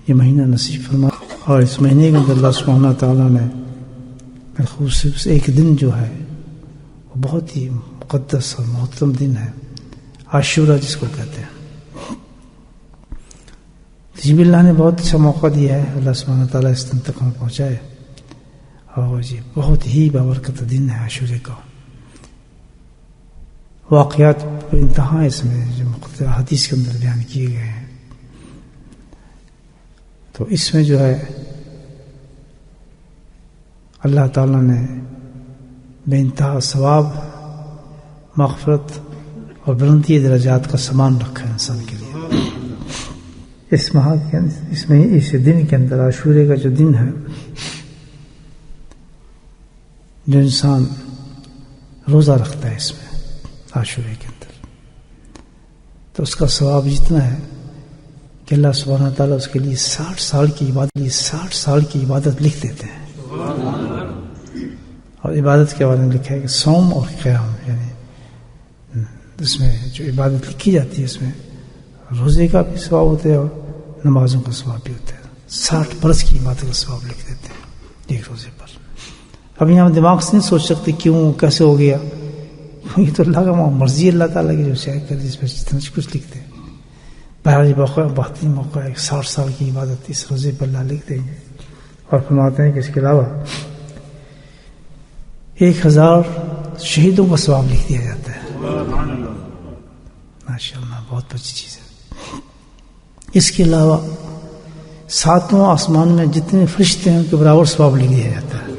یہ مہینہ نصیب فرما، اور اس مہینے کے اندر اللہ سبحانہ تعالیٰ نے بالخصوص ایک دن جو ہے وہ بہت ہی مقدس اور محترم دن ہے، عاشورہ جس کو کہتے ہیں۔ جی اللہ نے بہت اچھا موقع دیا ہے، اللہ سبحانہ تعالیٰ اس دن تک ہم پہنچائے، اور یہ بہت ہی بابرکت دن ہے عاشورے کا۔ واقعات بے انتہا اس میں جو حدیث کے اندر بیان کیے گئے ہیں، تو اس میں جو ہے اللہ تعالیٰ نے بے انتہا ثواب، مغفرت اور بلندی درجات کا سامان رکھا ہے انسان کے لیے۔ اس دن کے اندر، عاشورے کا جو دن ہے، جو انسان روزہ رکھتا ہے اس میں عاشورے کے اندر، تو اس کا ثواب اتنا ہے کہ اللہ سبحانہ تعالیٰ اس کے لیے 60 سال کی عبادت لکھ دیتے ہیں۔ اور عبادت کے بارے میں لکھا ہے کہ صوم اور قیام، یعنی اس میں جو عبادت لکھی جاتی ہے اس میں روزے کا بھی ثواب ہوتا ہے اور نمازوں کا ثواب بھی ہوتا ہے۔ 60 برس کی عبادت کا ثواب لکھ دیتے ہیں ایک روزے پر۔ اب یہاں دماغ سے نہیں سوچ سکتے کیوں، کیسے ہو گیا، یہ تو اللہ کا مرضی، اللہ تعالیٰ کی جو چاہے کر اس میں جتنا کچھ لکھتے ہیں۔ پہلا موقع، بہترین موقع ہے، 60 سال کی عبادت اس روزے پر اللہ لکھ دیں گے، اور فرماتے ہیں کہ اس کے علاوہ 1000 شہیدوں کا ثواب لکھ دیا جاتا ہے۔ ماشاء اللہ، بہت اچھی چیز ہے۔ اس کے علاوہ 7واں آسمان میں جتنے فرشتے ہیں ان کے برابر ثواب لکھ دیا جاتا ہے۔